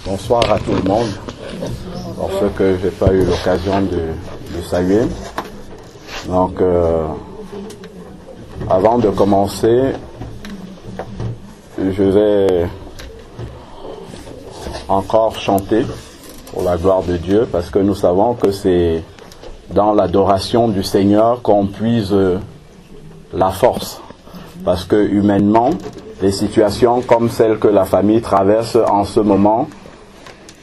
Bonsoir à tout le monde, pour ceux que j'ai pas eu l'occasion de saluer. Donc, avant de commencer, je vais encore chanter pour la gloire de Dieu, parce que nous savons que c'est dans l'adoration du Seigneur qu'on puise la force. Parce que humainement, des situations comme celles que la famille traverse en ce moment,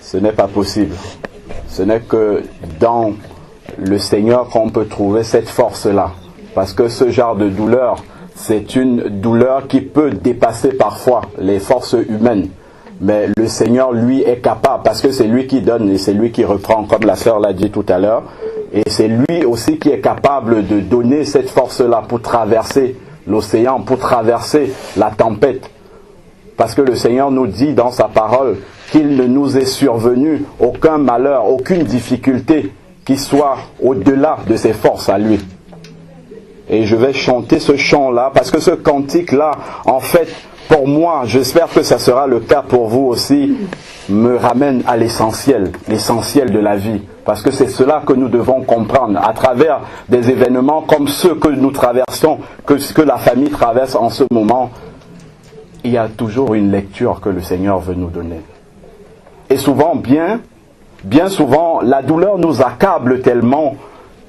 ce n'est pas possible. Ce n'est que dans le Seigneur qu'on peut trouver cette force-là. Parce que ce genre de douleur, c'est une douleur qui peut dépasser parfois les forces humaines. Mais le Seigneur, lui, est capable, parce que c'est lui qui donne et c'est lui qui reprend, comme la sœur l'a dit tout à l'heure. Et c'est lui aussi qui est capable de donner cette force-là pour traverser l'océan, pour traverser la tempête. Parce que le Seigneur nous dit dans sa parole qu'il ne nous est survenu aucun malheur, aucune difficulté qui soit au-delà de ses forces à lui. Et je vais chanter ce chant-là, parce que ce cantique-là, en fait, pour moi, j'espère que ça sera le cas pour vous aussi, me ramène à l'essentiel de la vie. Parce que c'est cela que nous devons comprendre à travers des événements comme ceux que nous traversons, que la famille traverse en ce moment. Il y a toujours une lecture que le Seigneur veut nous donner. Et souvent, bien souvent, la douleur nous accable tellement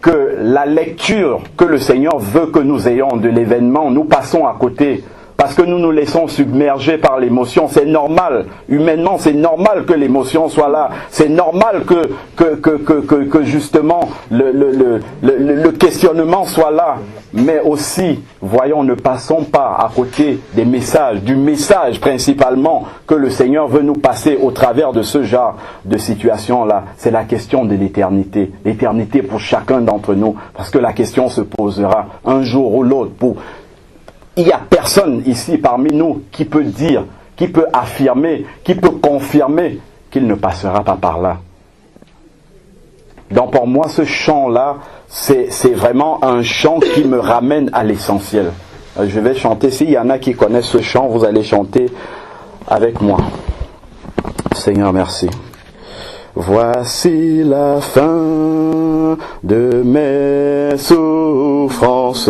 que la lecture que le Seigneur veut que nous ayons de l'événement, nous passons à côté. Parce que nous nous laissons submerger par l'émotion. C'est normal, humainement, c'est normal que l'émotion soit là. C'est normal que justement le questionnement soit là. Mais aussi, voyons, ne passons pas à côté des messages, du message principalement que le Seigneur veut nous passer au travers de ce genre de situation-là. C'est la question de l'éternité. L'éternité pour chacun d'entre nous. Parce que la question se posera un jour ou l'autre pour... Il n'y a personne ici parmi nous qui peut dire, qui peut affirmer, qui peut confirmer qu'il ne passera pas par là. Donc pour moi, ce chant-là, c'est vraiment un chant qui me ramène à l'essentiel. Je vais chanter, s'il y en a qui connaissent ce chant, vous allez chanter avec moi. Seigneur, merci. Voici la fin de mes souffrances.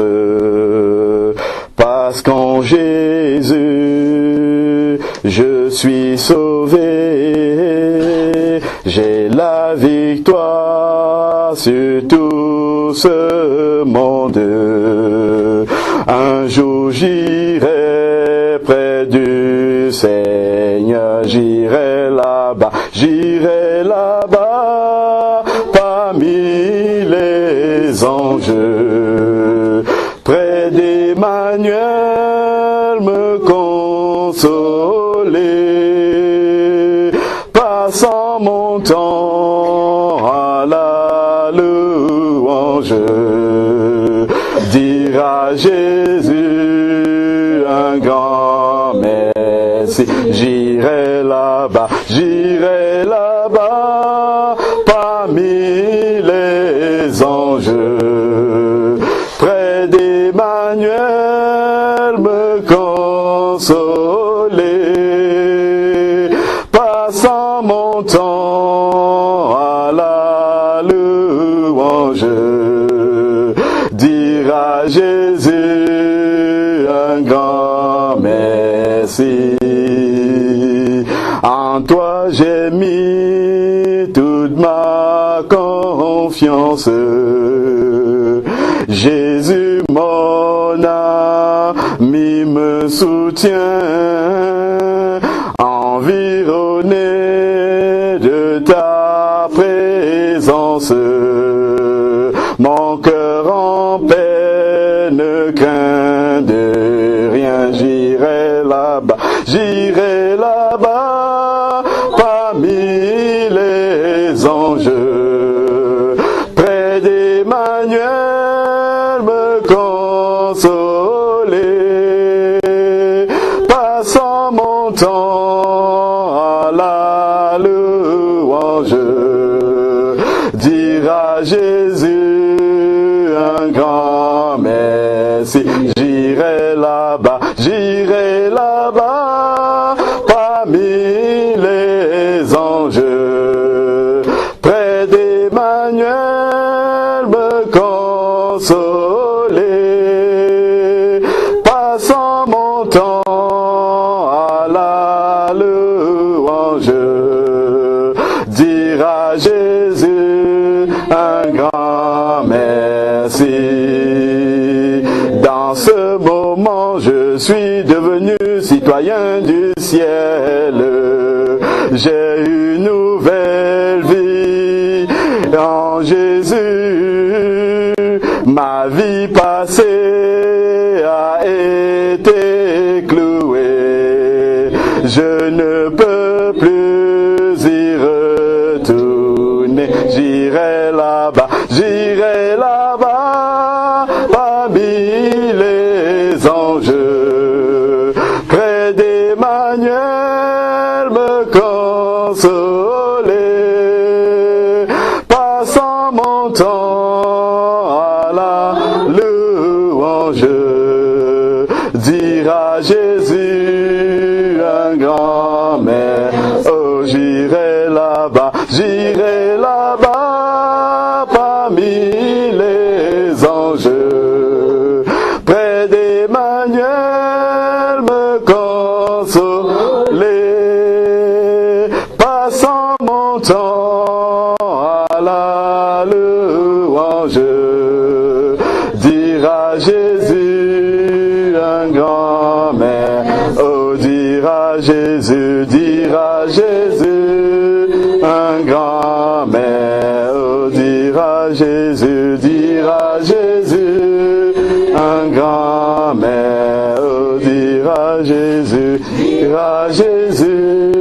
Parce qu'en Jésus, je suis sauvé, j'ai la victoire sur tout ce monde. Un jour j'irai près du Seigneur, j'irai là-bas parmi les anges. Près d'Emmanuel me consoler, passant mon temps à la louange, dire à Jésus un grand merci. J'irai là-bas parmi les anges. Emmanuel me consoler, passant mon temps à la louange, dire à Jésus un grand merci. En toi j'ai mis toute ma confiance, Jésus mon ami me soutient, environné de ta présence, mon cœur en paix ne craint de rien. J'irai là-bas parmi les anges, près d'Emmanuel consoler, passant mon temps à la louange, dire à Jésus un grand merci. J'irai là-bas parmi les anges. la louange, dire à Jésus un grand merci. Dans ce moment, je suis devenu citoyen du ciel. J'ai une nouvelle vie en Jésus. Ma vie passée a été clouée. Je ne peux plus y retourner. J'irai là-bas parmi les anges, près d'Emmanuel me consoler, passant mon temps à la louange, dire à Jésus un grand merci. Oh, j'irai là-bas parmi les anges, près d'Emmanuel me consoler, passant mon temps à la louange, dire à Jésus un grand merci. Oh, dire à Jésus un grand merci. Oh, dire à Jésus un grand merci. Oh, dire à Jésus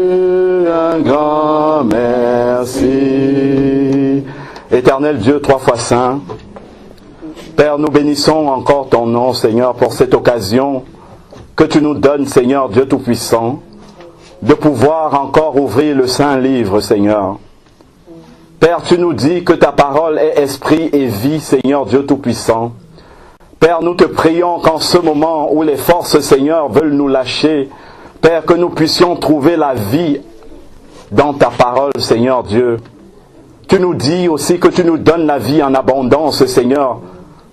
un grand merci. Éternel Dieu, trois fois saint, Père, nous bénissons encore ton nom, Seigneur, pour cette occasion que tu nous donnes, Seigneur Dieu Tout-Puissant, de pouvoir encore ouvrir le Saint Livre, Seigneur. Père, tu nous dis que ta parole est esprit et vie, Seigneur Dieu Tout-Puissant. Père, nous te prions qu'en ce moment où les forces, Seigneur, veulent nous lâcher, Père, que nous puissions trouver la vie dans ta parole, Seigneur Dieu. Tu nous dis aussi que tu nous donnes la vie en abondance, Seigneur.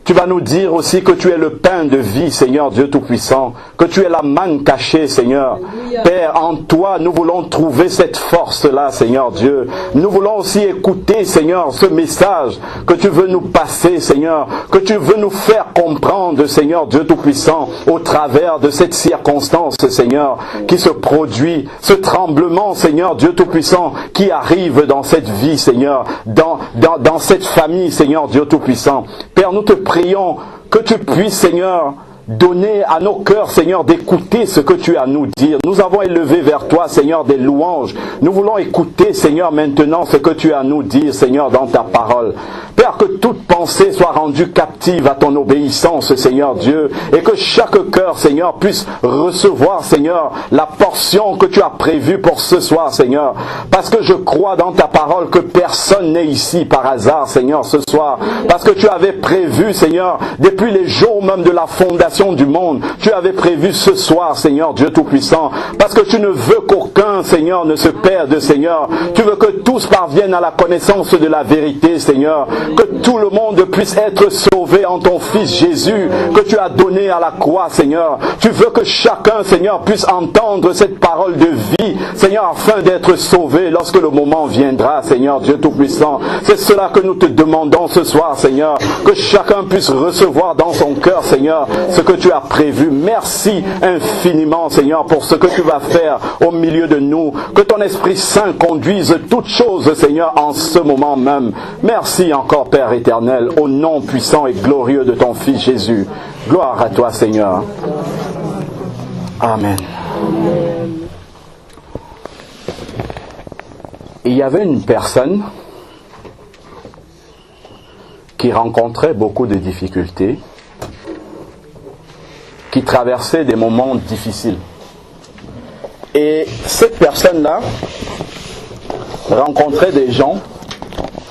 Tu vas nous dire aussi que tu es le pain de vie, Seigneur Dieu Tout-Puissant, que tu es la manne cachée, Seigneur. Père, en toi, nous voulons trouver cette force-là, Seigneur Dieu. Nous voulons aussi écouter, Seigneur, ce message que tu veux nous passer, Seigneur, que tu veux nous faire comprendre, Seigneur Dieu Tout-Puissant, au travers de cette circonstance, Seigneur, qui se produit, ce tremblement, Seigneur Dieu Tout-Puissant, qui arrive dans cette vie, Seigneur, dans cette famille, Seigneur Dieu Tout-Puissant. Père, nous te prions que tu puisses, Seigneur, donner à nos cœurs, Seigneur, d'écouter ce que tu as à nous dire. Nous avons élevé vers toi, Seigneur, des louanges. Nous voulons écouter, Seigneur, maintenant ce que tu as à nous dire, Seigneur, dans ta parole. Père, que toute pensée soit rendue captive à ton obéissance, Seigneur Dieu, et que chaque cœur, Seigneur, puisse recevoir, Seigneur, la portion que tu as prévue pour ce soir, Seigneur. Parce que je crois dans ta parole que personne n'est ici par hasard, Seigneur, ce soir. Parce que tu avais prévu, Seigneur, depuis les jours même de la fondation du monde, tu avais prévu ce soir, Seigneur Dieu Tout-Puissant, parce que tu ne veux qu'aucun, Seigneur, ne se perde, Seigneur. Tu veux que tous parviennent à la connaissance de la vérité, Seigneur. Que tout le monde puisse être sauvé en ton Fils Jésus, que tu as donné à la croix, Seigneur. Tu veux que chacun, Seigneur, puisse entendre cette parole de vie, Seigneur, afin d'être sauvé lorsque le moment viendra, Seigneur Dieu Tout-Puissant. C'est cela que nous te demandons ce soir, Seigneur, que chacun puisse recevoir dans son cœur, Seigneur, ce que tu as prévu. Merci infiniment, Seigneur, pour ce que tu vas faire au milieu de nous. Que ton Esprit Saint conduise toutes choses, Seigneur, en ce moment même. Merci encore, Père éternel, au nom puissant et glorieux de ton Fils Jésus. Gloire à toi, Seigneur. Amen. Il y avait une personne qui rencontrait beaucoup de difficultés, qui traversait des moments difficiles. Et cette personne-là rencontrait des gens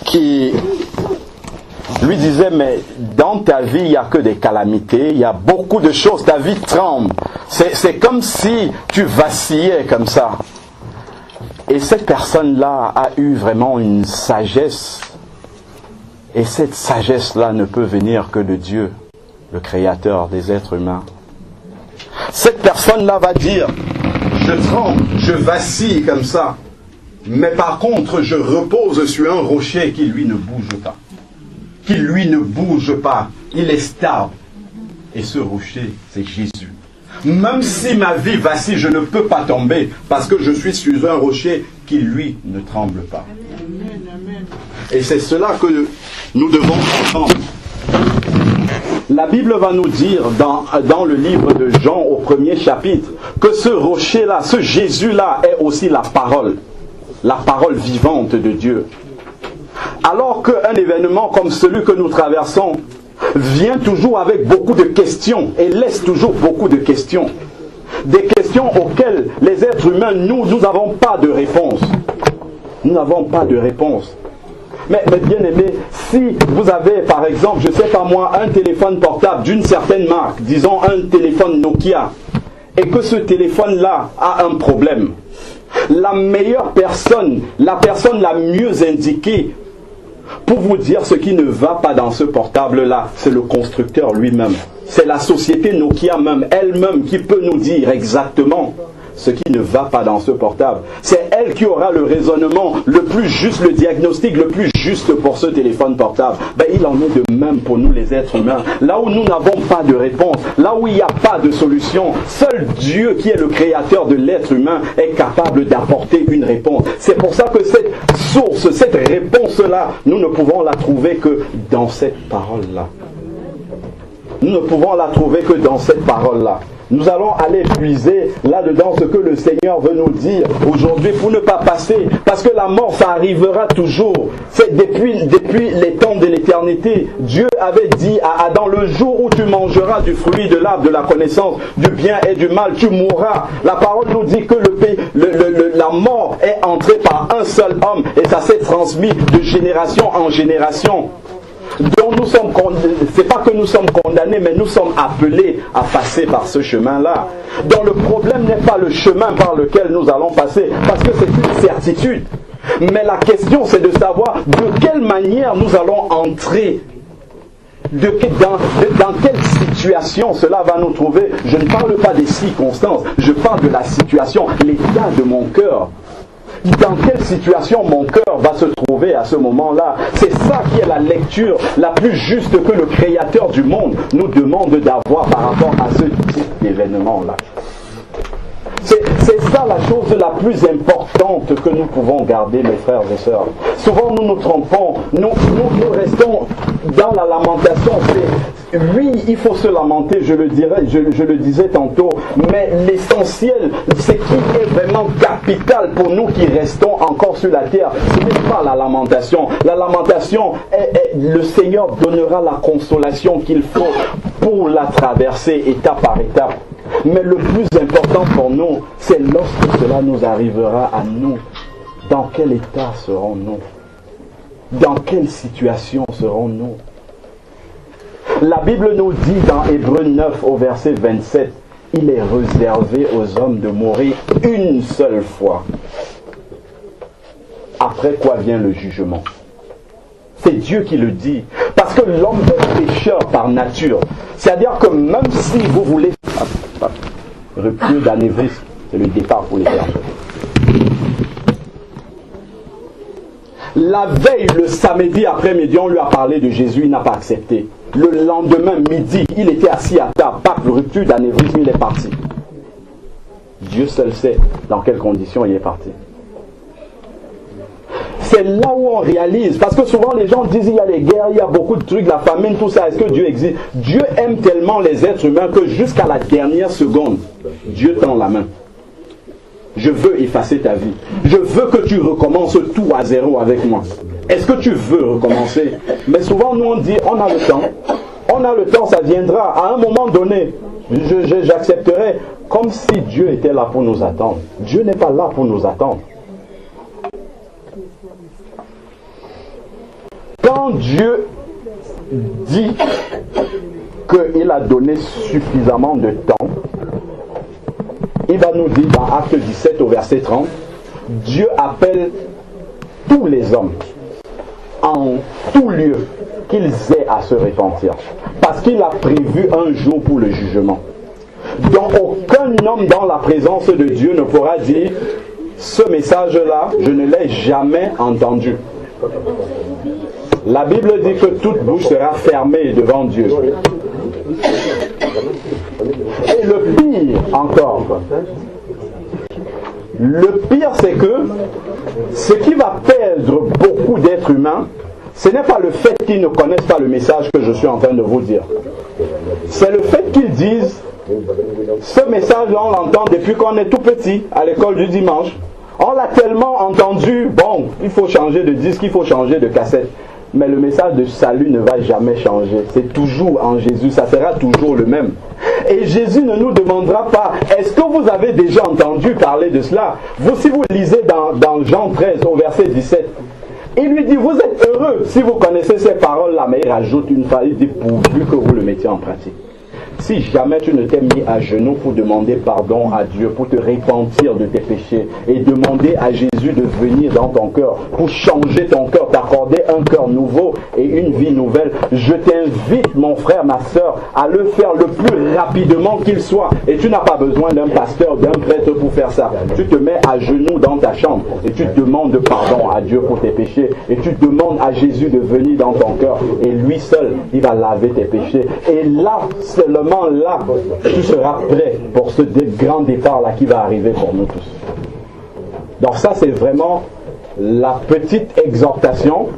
qui lui disaient, mais dans ta vie, il n'y a que des calamités, il y a beaucoup de choses, ta vie tremble. C'est comme si tu vacillais comme ça. Et cette personne-là a eu vraiment une sagesse. Et cette sagesse-là ne peut venir que de Dieu, le Créateur des êtres humains. Cette personne-là va dire, je tremble, je vacille comme ça. Mais par contre, je repose sur un rocher qui, lui, ne bouge pas. Qui, lui, ne bouge pas. Il est stable. Et ce rocher, c'est Jésus. Même si ma vie vacille, je ne peux pas tomber parce que je suis sur un rocher qui, lui, ne tremble pas. Et c'est cela que nous devons comprendre. La Bible va nous dire dans le livre de Jean au 1er chapitre que ce rocher-là, ce Jésus-là est aussi la parole vivante de Dieu. Alors qu'un événement comme celui que nous traversons vient toujours avec beaucoup de questions et laisse toujours beaucoup de questions. Des questions auxquelles les êtres humains, nous n'avons pas de réponse. Nous n'avons pas de réponse. Mais bien aimé, si vous avez par exemple, je ne sais pas moi, un téléphone portable d'une certaine marque, disons un téléphone Nokia, et que ce téléphone-là a un problème, la meilleure personne, la personne la mieux indiquée pour vous dire ce qui ne va pas dans ce portable-là, c'est le constructeur lui-même. C'est la société Nokia même, elle-même, qui peut nous dire exactement ce qui ne va pas dans ce portable. C'est elle qui aura le raisonnement le plus juste, le diagnostic le plus juste pour ce téléphone portable. Ben, il en est de même pour nous les êtres humains. Là où nous n'avons pas de réponse, là où il n'y a pas de solution, seul Dieu qui est le créateur de l'être humain est capable d'apporter une réponse. C'est pour ça que cette source, cette réponse-là, nous ne pouvons la trouver que dans cette parole-là. Nous ne pouvons la trouver que dans cette parole-là. Nous allons aller puiser là-dedans ce que le Seigneur veut nous dire aujourd'hui pour ne pas passer. Parce que la mort, ça arrivera toujours. C'est depuis les temps de l'éternité. Dieu avait dit à Adam, le jour où tu mangeras du fruit de l'arbre de la connaissance du bien et du mal, tu mourras. La parole nous dit que la mort est entrée par un seul homme et ça s'est transmis de génération en génération. Donc nous sommes, c'est pas que nous sommes condamnés, mais nous sommes appelés à passer par ce chemin-là. Donc le problème n'est pas le chemin par lequel nous allons passer, parce que c'est une certitude. Mais la question c'est de savoir de quelle manière nous allons entrer, dans quelle situation cela va nous trouver. Je ne parle pas des circonstances, je parle de la situation, l'état de mon cœur. Dans quelle situation mon cœur va se trouver à ce moment-là? C'est ça qui est la lecture la plus juste que le Créateur du monde nous demande d'avoir par rapport à ce type d'événement-là. C'est ça la chose la plus importante que nous pouvons garder, mes frères et sœurs. Souvent nous nous trompons, nous restons dans la lamentation. Oui, il faut se lamenter, je le disais tantôt, mais l'essentiel, ce qui est vraiment capital pour nous qui restons encore sur la terre, ce n'est pas la lamentation. La lamentation, le Seigneur donnera la consolation qu'il faut pour la traverser étape par étape. Mais le plus important pour nous, c'est lorsque cela nous arrivera à nous. Dans quel état serons-nous? Dans quelle situation serons-nous? La Bible nous dit dans Hébreux 9 au verset 27, il est réservé aux hommes de mourir une seule fois. Après quoi vient le jugement? C'est Dieu qui le dit. Parce que l'homme est pécheur par nature. C'est-à-dire que même si vous voulez... Rupture d'anévrisme, c'est le départ pour les termes. La veille, le samedi après-midi, on lui a parlé de Jésus, il n'a pas accepté. Le lendemain, midi, il était assis à table, pas de rupture d'anévrisme, il est parti. Dieu seul sait dans quelles conditions il est parti. C'est là où on réalise, parce que souvent les gens disent il y a les guerres, il y a beaucoup de trucs, la famine, tout ça, est-ce que Dieu existe? Dieu aime tellement les êtres humains que jusqu'à la dernière seconde, Dieu tend la main. Je veux effacer ta vie. Je veux que tu recommences tout à zéro avec moi. Est-ce que tu veux recommencer? Mais souvent nous on dit on a le temps. On a le temps, ça viendra. À un moment donné, j'accepterai comme si Dieu était là pour nous attendre. Dieu n'est pas là pour nous attendre. Quand Dieu dit qu'il a donné suffisamment de temps, il va nous dire dans Acte 17 au verset 30, Dieu appelle tous les hommes en tout lieu qu'ils aient à se repentir. Parce qu'il a prévu un jour pour le jugement. Donc aucun homme dans la présence de Dieu ne pourra dire ce message-là, je ne l'ai jamais entendu. La Bible dit que toute bouche sera fermée devant Dieu. Et le pire encore, le pire c'est que ce qui va perdre beaucoup d'êtres humains, ce n'est pas le fait qu'ils ne connaissent pas le message que je suis en train de vous dire. C'est le fait qu'ils disent, ce message-là on l'entend depuis qu'on est tout petit à l'école du dimanche. On l'a tellement entendu, bon, il faut changer de disque, il faut changer de cassette. Mais le message de salut ne va jamais changer. C'est toujours en Jésus, ça sera toujours le même. Et Jésus ne nous demandera pas, est-ce que vous avez déjà entendu parler de cela? Vous, si vous lisez dans Jean 13 au verset 17, il lui dit, vous êtes heureux si vous connaissez ces paroles-là, mais il rajoute une phrase, il dit, pourvu que vous le mettiez en pratique. Si jamais tu ne t'es mis à genoux pour demander pardon à Dieu, pour te repentir de tes péchés et demander à Jésus de venir dans ton cœur, pour changer ton cœur, t'accorder un cœur nouveau et une vie nouvelle, je t'invite, mon frère, ma soeur, à le faire le plus rapidement qu'il soit. Et tu n'as pas besoin d'un pasteur, d'un prêtre pour faire ça. Tu te mets à genoux dans ta chambre et tu demandes pardon à Dieu pour tes péchés et tu demandes à Jésus de venir dans ton cœur et lui seul, il va laver tes péchés. Et là, seulement là, tu seras prêt pour ce grand départ-là qui va arriver pour nous tous. Donc ça, c'est vraiment la petite exhortation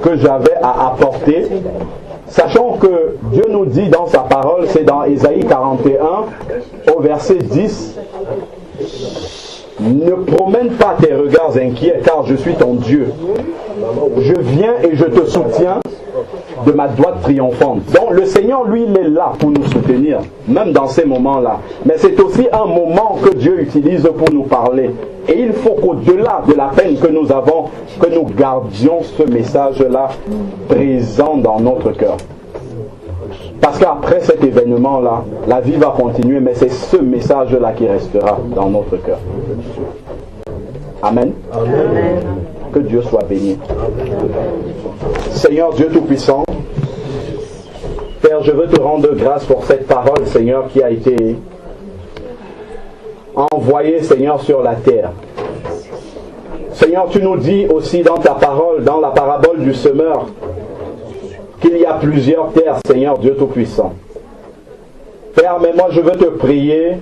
que j'avais à apporter, sachant que Dieu nous dit dans sa parole, c'est dans Ésaïe 41, au verset 10, « Ne promène pas tes regards inquiets, car je suis ton Dieu. Je viens et je te soutiens de ma droite triomphante. » Donc le Seigneur, lui, il est là pour nous soutenir, même dans ces moments-là. Mais c'est aussi un moment que Dieu utilise pour nous parler. Et il faut qu'au-delà de la peine que nous avons, que nous gardions ce message-là présent dans notre cœur. Parce qu'après cet événement-là, la vie va continuer, mais c'est ce message-là qui restera dans notre cœur. Amen. Amen. Que Dieu soit béni. Seigneur Dieu Tout-Puissant, Père, je veux te rendre grâce pour cette parole, Seigneur, qui a été envoyée, Seigneur, sur la terre. Seigneur, tu nous dis aussi dans ta parole, dans la parabole du semeur, qu'il y a plusieurs terres, Seigneur Dieu Tout-Puissant. Père, mais moi je veux te prier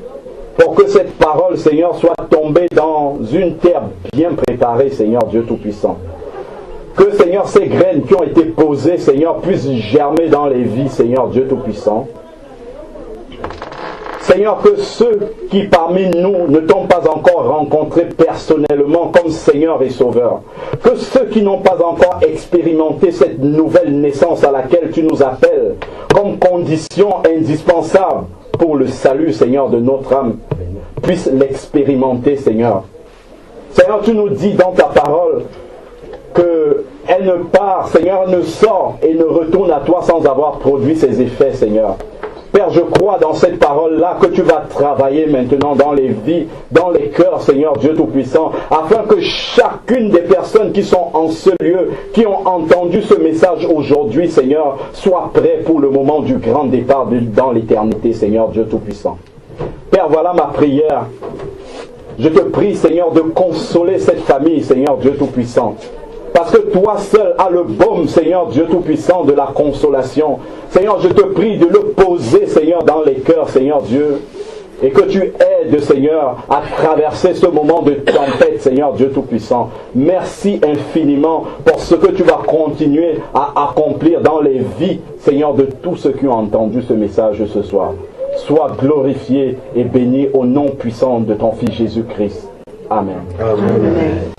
pour que cette parole, Seigneur, soit tombée dans une terre bien préparée, Seigneur Dieu Tout-Puissant. Que, Seigneur, ces graines qui ont été posées, Seigneur, puissent germer dans les vies, Seigneur Dieu Tout-Puissant. Seigneur, que ceux qui parmi nous ne t'ont pas encore rencontré personnellement comme Seigneur et Sauveur, que ceux qui n'ont pas encore expérimenté cette nouvelle naissance à laquelle tu nous appelles comme condition indispensable pour le salut, Seigneur, de notre âme, puissent l'expérimenter, Seigneur. Seigneur, tu nous dis dans ta parole qu'elle ne part, Seigneur, ne sort et ne retourne à toi sans avoir produit ses effets, Seigneur. Père, je crois dans cette parole-là que tu vas travailler maintenant dans les vies, dans les cœurs, Seigneur Dieu Tout-Puissant, afin que chacune des personnes qui sont en ce lieu, qui ont entendu ce message aujourd'hui, Seigneur, soit prêt pour le moment du grand départ dans l'éternité, Seigneur Dieu Tout-Puissant. Père, voilà ma prière. Je te prie, Seigneur, de consoler cette famille, Seigneur Dieu Tout-Puissant. Parce que toi seul as le baume, Seigneur Dieu Tout-Puissant, de la consolation. Seigneur, je te prie de le poser, Seigneur, dans les cœurs, Seigneur Dieu. Et que tu aides, Seigneur, à traverser ce moment de tempête, Seigneur Dieu Tout-Puissant. Merci infiniment pour ce que tu vas continuer à accomplir dans les vies, Seigneur, de tous ceux qui ont entendu ce message ce soir. Sois glorifié et béni au nom puissant de ton Fils Jésus-Christ. Amen. Amen.